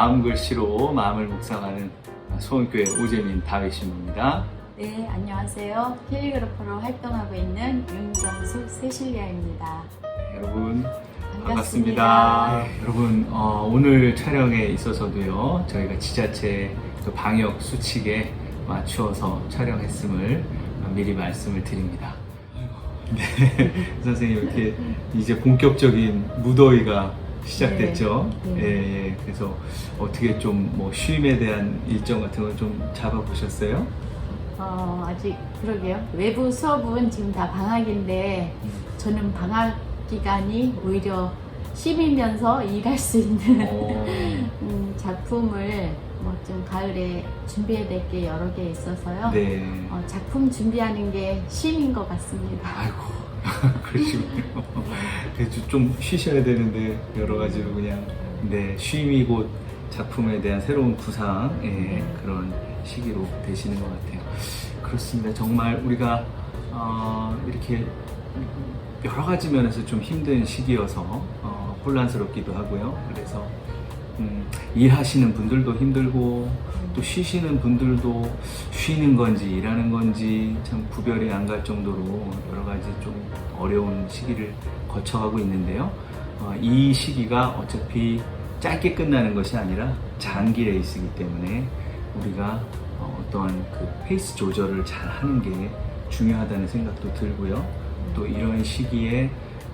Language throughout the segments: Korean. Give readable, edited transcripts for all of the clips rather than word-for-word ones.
마음 글씨로 마음을 묵상하는 소원교회 오재민 다윗신부입니다. 네, 안녕하세요. 캘리그래퍼로 활동하고 있는 윤정숙 세실리아입니다. 여러분 반갑습니다. 네, 여러분 오늘 촬영에 있어서도요, 저희가 지자체 또 방역 수칙에 맞추어서 촬영했음을 미리 말씀을 드립니다. 네, 선생님, 이렇게 이제 본격적인 무더위가 시작됐죠. 네. 예, 그래서 어떻게 좀 뭐 쉼에 대한 일정 같은 걸 좀 잡아보셨어요? 아직 그러게요. 외부 수업은 지금 다 방학인데 저는 방학 기간이 오히려 쉼이면서 일할 수 있는 작품을 뭐 좀 가을에 준비해야 될 게 여러 개 있어서요. 네. 작품 준비하는 게 쉼인 것 같습니다. 아이고, 그러시군요. 그래서 좀 쉬셔야 되는데 여러 가지로 그냥 네, 쉼이 곧 작품에 대한 새로운 구상, 그런 시기로 되시는 것 같아요. 그렇습니다. 정말 우리가 이렇게 여러 가지 면에서 좀 힘든 시기여서 혼란스럽기도 하고요. 그래서 일하시는 분들도 힘들고 또 쉬시는 분들도 쉬는 건지 일하는 건지 참 구별이 안 갈 정도로 여러 가지 좀 어려운 시기를 거쳐가고 있는데요. 이 시기가 어차피 짧게 끝나는 것이 아니라 장기 레이스이기 때문에 우리가 어떠한 그 페이스 조절을 잘 하는 게 중요하다는 생각도 들고요. 또 이런 시기에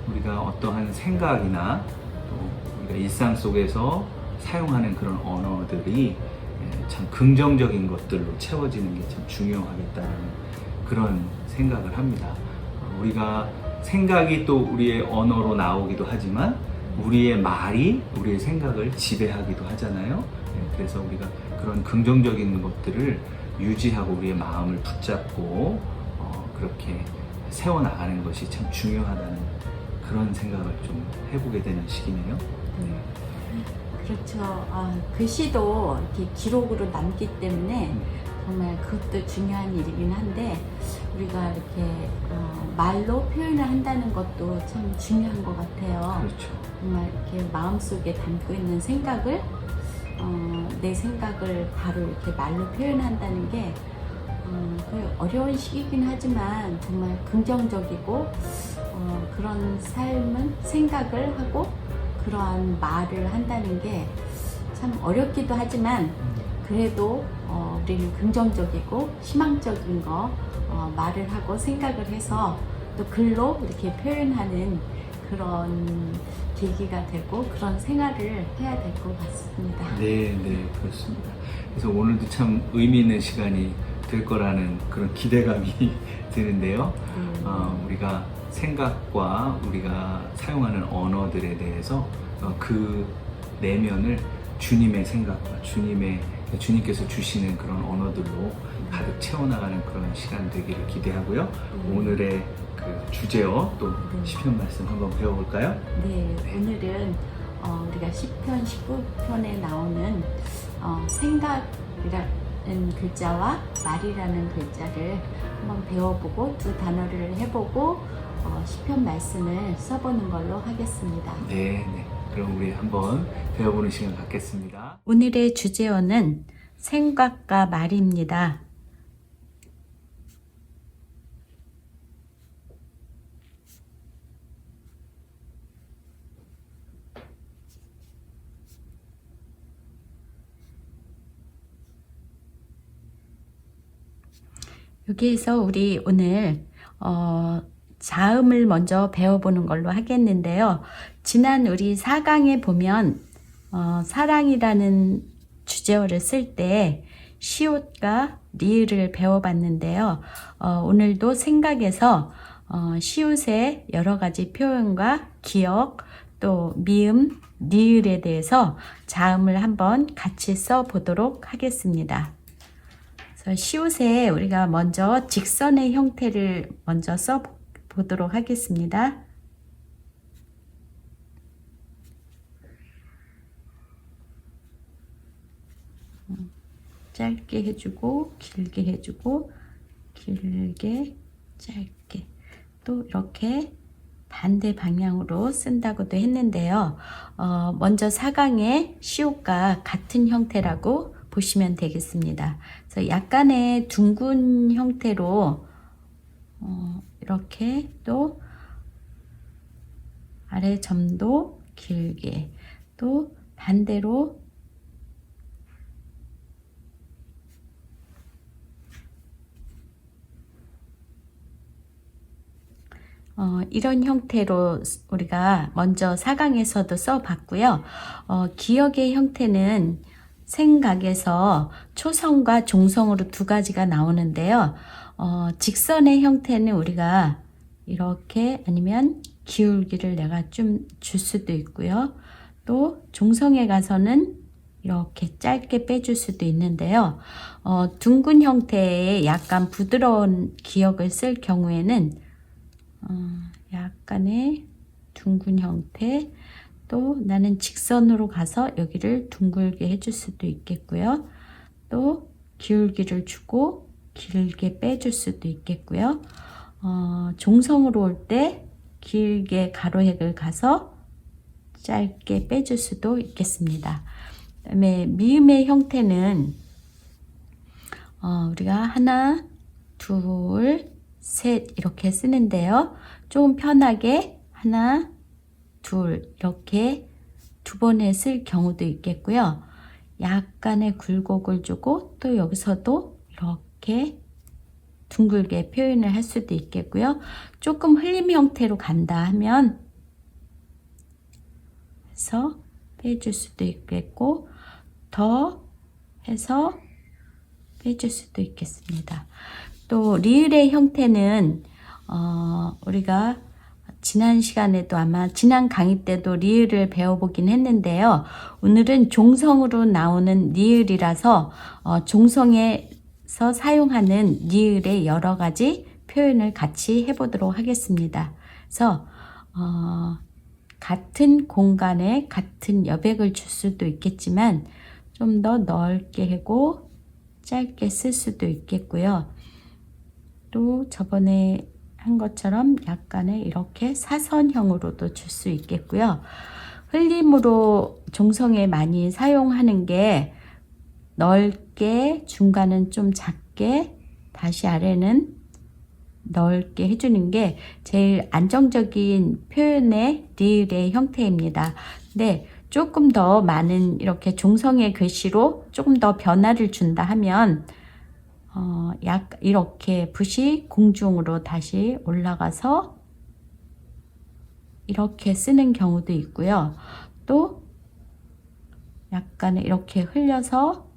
우리가 어떠한 생각이나 또 우리가 일상 속에서 사용하는 그런 언어들이 참 긍정적인 것들로 채워지는 게 참 중요하겠다는 그런 생각을 합니다. 우리가 생각이 또 우리의 언어로 나오기도 하지만 우리의 말이 우리의 생각을 지배하기도 하잖아요. 그래서 우리가 그런 긍정적인 것들을 유지하고 우리의 마음을 붙잡고 그렇게 세워나가는 것이 참 중요하다는 그런 생각을 좀 해보게 되는 시기네요. 그렇죠. 글씨도 이렇게 기록으로 남기 때문에 정말 그것도 중요한 일이긴 한데 우리가 이렇게 말로 표현을 한다는 것도 참 중요한 것 같아요. 그렇죠. 정말 이렇게 마음속에 담고 있는 생각을 내 생각을 바로 이렇게 말로 표현한다는 게 어려운 시기긴 하지만 정말 긍정적이고 그런 삶은 생각을 하고 그러한 말을 한다는 게 참 어렵기도 하지만 그래도 우리는 긍정적이고 희망적인 거 말을 하고 생각을 해서 또 글로 이렇게 표현하는 그런 계기가 되고 그런 생활을 해야 될 것 같습니다. 네, 그렇습니다. 그래서 오늘도 참 의미 있는 시간이 될 거라는 그런 기대감이 드는데요. 우리가 생각과 우리가 사용하는 언어들에 대해서 그 내면을 주님의 생각과 주님께서 주시는 그런 언어들로 가득 채워나가는 그런 시간 되기를 기대하고요. 오늘의 그 주제어 또 시편 말씀 한번 배워볼까요? 네, 오늘은 우리가 시편 19편에 나오는 생각이라는 글자와 말이라는 글자를 한번 배워보고 두 단어를 해보고 시편 말씀을 써보는 걸로 하겠습니다. 네. 그럼 우리 한번 배워보는 시간 갖겠습니다. 오늘의 주제어는 생각과 말입니다. 여기에서 우리 오늘 자음을 먼저 배워보는 걸로 하겠는데요. 지난 우리 4강에 보면 사랑이라는 주제어를 쓸 때 시옷과 리을을 배워봤는데요. 오늘도 생각에서 시옷의 여러 가지 표현과 기억 또 미음, 리을에 대해서 자음을 한번 같이 써보도록 하겠습니다. 그래서 시옷에 우리가 먼저 직선의 형태를 먼저 써보도록 하겠습니다. 짧게 해주고 길게 해주고 길게 짧게 또 이렇게 반대 방향으로 쓴다고도 했는데요. 먼저 4강의 시옷과 같은 형태라고 보시면 되겠습니다. 그래서 약간의 둥근 형태로 이렇게 또 아래 점도 길게, 또 반대로 이런 형태로 우리가 먼저 4강에서도 써봤고요. 기역의 형태는 생각에서 초성과 종성으로 두 가지가 나오는데요. 직선의 형태는 우리가 이렇게 아니면 기울기를 내가 좀 줄 수도 있고요. 또 종성에 가서는 이렇게 짧게 빼줄 수도 있는데요. 둥근 형태의 약간 부드러운 기역을 쓸 경우에는 약간의 둥근 형태, 또 나는 직선으로 가서 여기를 둥글게 해줄 수도 있겠고요. 또 기울기를 주고 길게 빼줄 수도 있겠고요. 종성으로 올 때 길게 가로획을 가서 짧게 빼줄 수도 있겠습니다. 그 다음에 미음의 형태는 우리가 하나, 둘, 셋 이렇게 쓰는데요. 조금 편하게 하나, 둘 이렇게 두 번에 쓸 경우도 있겠고요. 약간의 굴곡을 주고 또 여기서도 이렇게 둥글게 표현을 할 수도 있겠고요. 조금 흘림 형태로 간다 하면 해서 빼줄 수도 있겠고, 더 해서 빼줄 수도 있겠습니다. 또 리을의 형태는 우리가 지난 시간에도 아마 지난 강의 때도 리을을 배워보긴 했는데요. 오늘은 종성으로 나오는 리을이라서 종성에서 사용하는 리을의 여러 가지 표현을 같이 해보도록 하겠습니다. 그래서 같은 공간에 같은 여백을 줄 수도 있겠지만 좀 더 넓게 하고 짧게 쓸 수도 있겠고요. 또 저번에 한 것처럼 약간의 이렇게 사선형으로도 줄 수 있겠고요. 흘림으로 종성에 많이 사용하는 게 넓게, 중간은 좀 작게, 다시 아래는 넓게 해주는 게 제일 안정적인 표현의 리을의 형태입니다. 근데 조금 더 많은 이렇게 종성의 글씨로 조금 더 변화를 준다 하면 이렇게 붓이 공중으로 다시 올라가서 이렇게 쓰는 경우도 있고요. 또 약간 이렇게 흘려서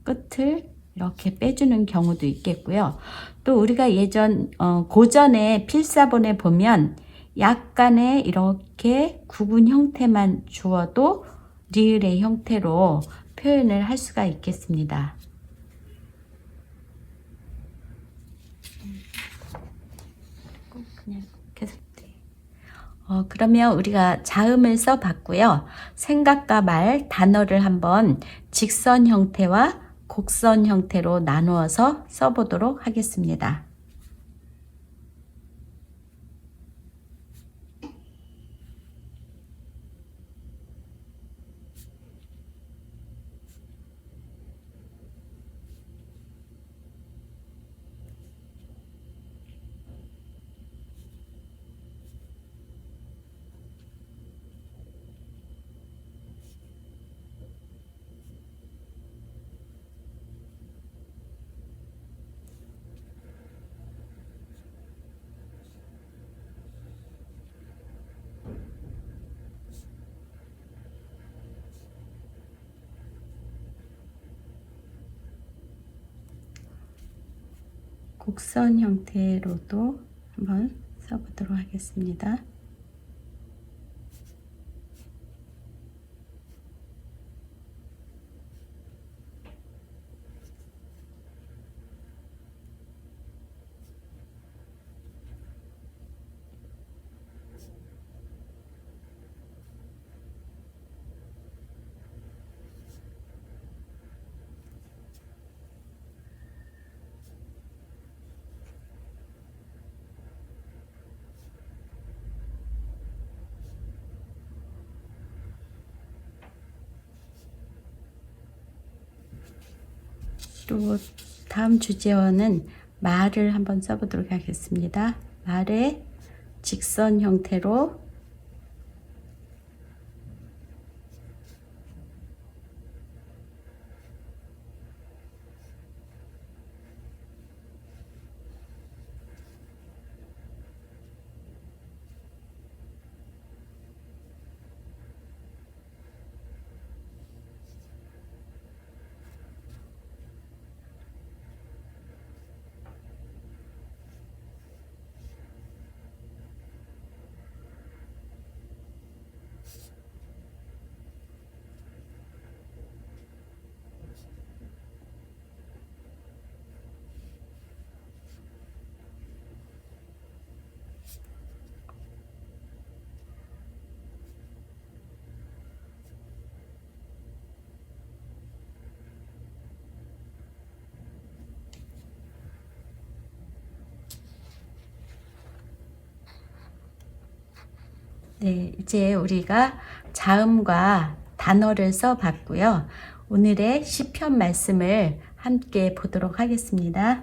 끝을 이렇게 빼주는 경우도 있겠고요. 또 우리가 예전 고전의 필사본에 보면 약간의 이렇게 구분 형태만 주어도 리을의 형태로 표현을 할 수가 있겠습니다. 그냥 계속 그러면 우리가 자음을 써봤고요. 생각과 말, 단어를 한번 직선 형태와 곡선 형태로 나누어서 써보도록 하겠습니다. 곡선 형태로도 한번 써보도록 하겠습니다. 또 다음 주제어는 말을 한번 써보도록 하겠습니다. 말의 직선 형태로 네, 이제 우리가 자음과 단어를 써봤고요. 오늘의 시편 말씀을 함께 보도록 하겠습니다.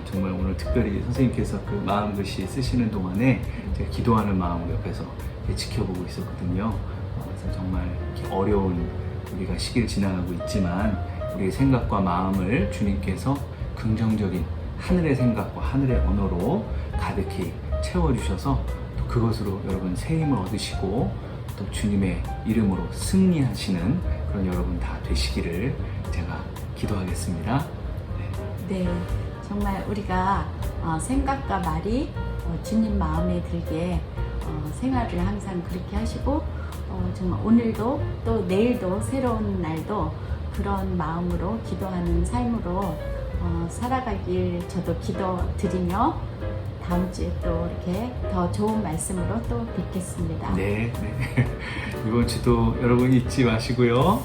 정말 오늘 특별히 선생님께서 그 마음 글씨 쓰시는 동안에 제가 기도하는 마음으로 옆에서 지켜보고 있었거든요. 그래서 정말 이렇게 어려운 우리가 시기를 지나가고 있지만 우리의 생각과 마음을 주님께서 긍정적인 하늘의 생각과 하늘의 언어로 가득히 채워주셔서 또 그것으로 여러분 새 힘을 얻으시고 또 주님의 이름으로 승리하시는 그런 그런 여러분 다 되시기를 제가 기도하겠습니다. 네, 정말 우리가 생각과 말이 주님 마음에 들게 생활을 항상 그렇게 하시고 정말 오늘도 또 내일도 새로운 날도 그런 마음으로 기도하는 삶으로 살아가길 저도 기도드리며 다음 주에 또 이렇게 더 좋은 말씀으로 또 뵙겠습니다. 네. 이번 주도 여러분 잊지 마시고요.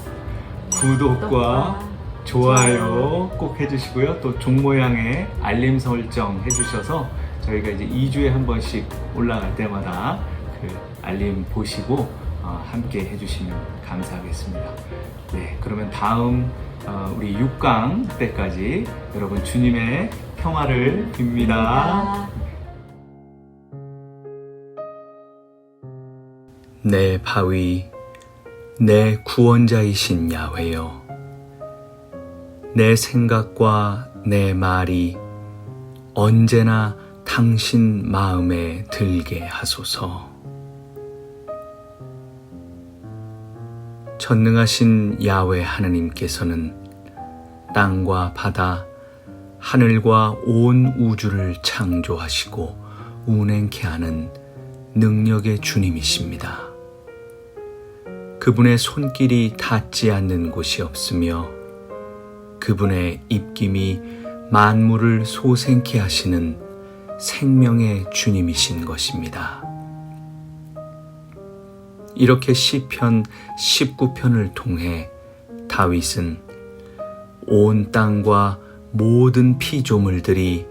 구독과 좋아요 꼭 해주시고요. 또 종 모양의 알림 설정 해주셔서 저희가 이제 2주에 한 번씩 올라갈 때마다 그 알림 보시고 함께 해주시면 감사하겠습니다. 네, 그러면 다음 우리 6강 때까지 여러분 주님의 평화를 빕니다. 내 바위, 내 구원자이신 야훼여, 내 생각과 내 말이 언제나 당신 마음에 들게 하소서. 전능하신 야훼 하느님께서는 땅과 바다, 하늘과 온 우주를 창조하시고 운행케 하는 능력의 주님이십니다. 그분의 손길이 닿지 않는 곳이 없으며 그분의 입김이 만물을 소생케 하시는 생명의 주님이신 것입니다. 이렇게 시편 19편을 통해 다윗은 온 땅과 모든 피조물들이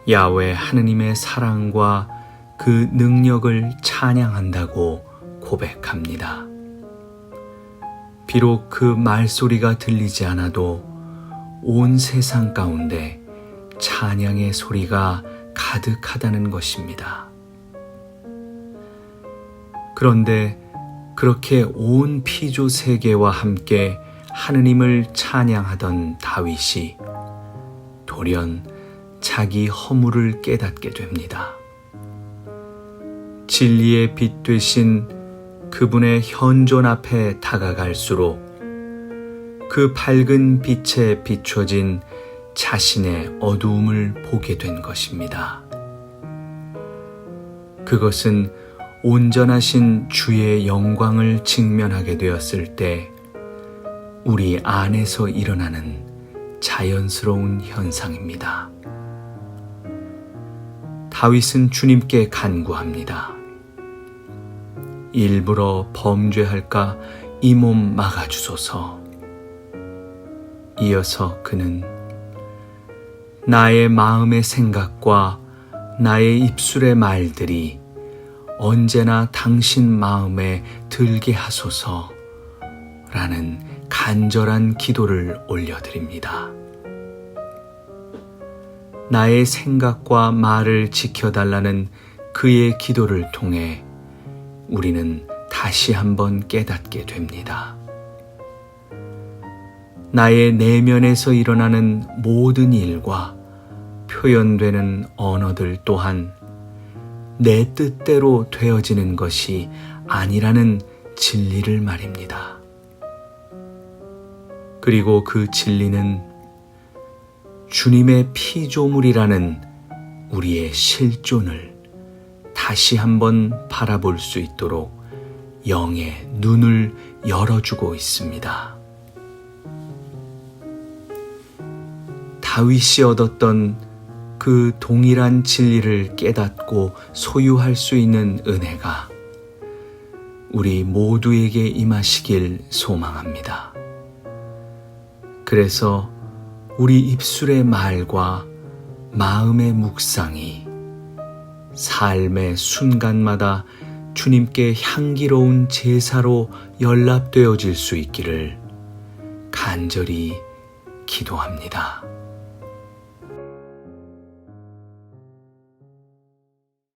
야훼 하느님의 사랑과 그 능력을 찬양한다고 고백합니다. 비록 그 말소리가 들리지 않아도 온 세상 가운데 찬양의 소리가 가득하다는 것입니다. 그런데 그렇게 온 피조 세계와 함께 하느님을 찬양하던 다윗이 돌연 자기 허물을 깨닫게 됩니다. 진리의 빛 되신 그분의 현존 앞에 다가갈수록 그 밝은 빛에 비춰진 자신의 어두움을 보게 된 것입니다. 그것은 온전하신 주의 영광을 직면하게 되었을 때 우리 안에서 일어나는 자연스러운 현상입니다. 다윗은 주님께 간구합니다. 일부러 범죄할까 이 몸 막아주소서. 이어서 그는 나의 마음의 생각과 나의 입술의 말들이 언제나 당신 마음에 들게 하소서 라는 간절한 기도를 올려드립니다. 나의 생각과 말을 지켜달라는 그의 기도를 통해 우리는 다시 한번 깨닫게 됩니다. 나의 내면에서 일어나는 모든 일과 표현되는 언어들 또한 내 뜻대로 되어지는 것이 아니라는 진리를 말입니다. 그리고 그 진리는 주님의 피조물이라는 우리의 실존을 다시 한번 바라볼 수 있도록 영의 눈을 열어주고 있습니다. 다윗이 얻었던 그 동일한 진리를 깨닫고 소유할 수 있는 은혜가 우리 모두에게 임하시길 소망합니다. 그래서 우리 입술의 말과 마음의 묵상이 삶의 순간마다 주님께 향기로운 제사로 연락되어질 수 있기를 간절히 기도합니다.